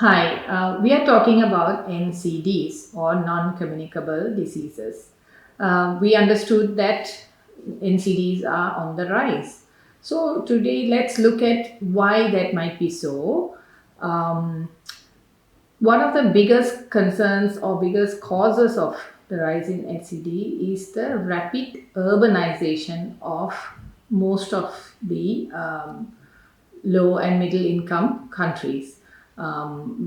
Hi, we are talking about NCDs or non-communicable diseases. We understood that NCDs are on the rise. So today let's look at why that might be so. Um, One of the biggest concerns or biggest causes of the rise in NCD is the rapid urbanization of most of the low and middle income countries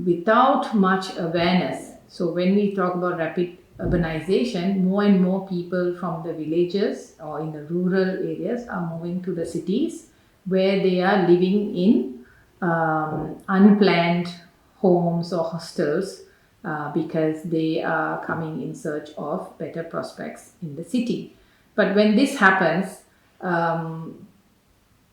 without much awareness. So, when we talk about rapid urbanization, more and more people from the villages or in the rural areas are moving to the cities where they are living in unplanned homes or hostels because they are coming in search of better prospects in the city. But when this happens,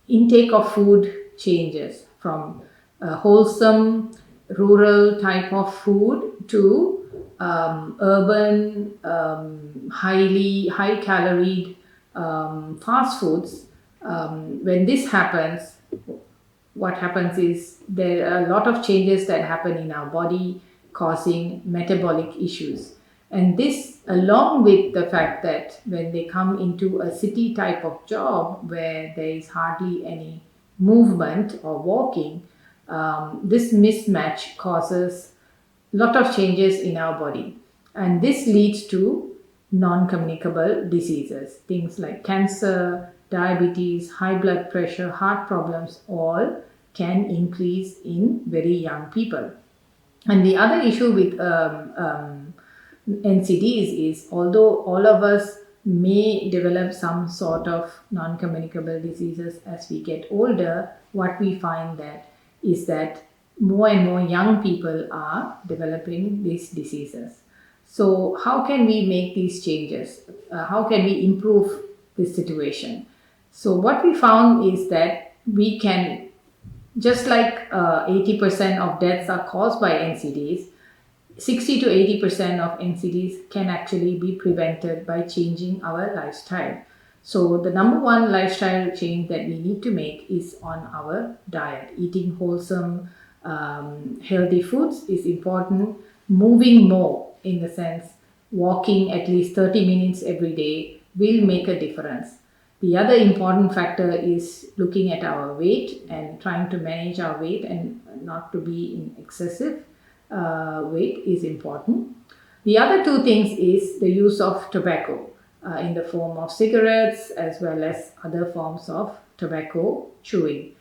intake of food changes from a wholesome rural type of food to urban, highly high calorie fast foods. When this happens, what happens is there are a lot of changes that happen in our body causing metabolic issues. And this, along with the fact that when they come into a city type of job where there is hardly any movement or walking, this mismatch causes a lot of changes in our body. And this leads to non-communicable diseases, things like cancer, diabetes, high blood pressure, heart problems, all can increase in very young people. And the other issue with NCDs is although all of us may develop some sort of non-communicable diseases as we get older, what we find that is that more and more young people are developing these diseases. So how can we make these changes? How can we improve this situation? So what we found is that we can, just like 80% of deaths are caused by NCDs, 60 to 80% of NCDs can actually be prevented by changing our lifestyle. So the number one lifestyle change that we need to make is on our diet. Eating wholesome, healthy foods is important. Moving more, in the sense, walking at least 30 minutes every day will make a difference. The other important factor is looking at our weight and trying to manage our weight and not to be in excessive weight is important. The other two things is the use of tobacco in the form of cigarettes as well as other forms of tobacco chewing.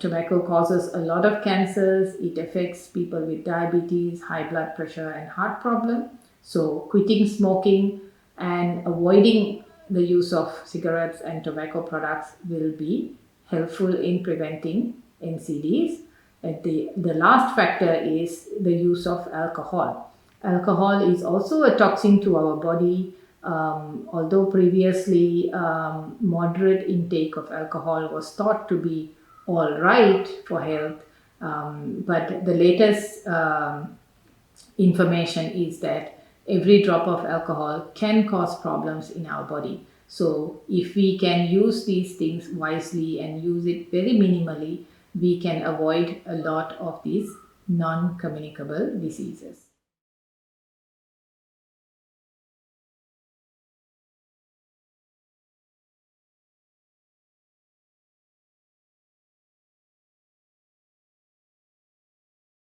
Tobacco causes a lot of cancers. It affects people with diabetes, high blood pressure, and heart problem. So quitting smoking and avoiding the use of cigarettes and tobacco products will be helpful in preventing NCDs. And the last factor is the use of alcohol. Alcohol is also a toxin to our body. Although previously moderate intake of alcohol was thought to be all right for health, but the latest information is that every drop of alcohol can cause problems in our body. So if we can use these things wisely and use it very minimally, we can avoid a lot of these non-communicable diseases.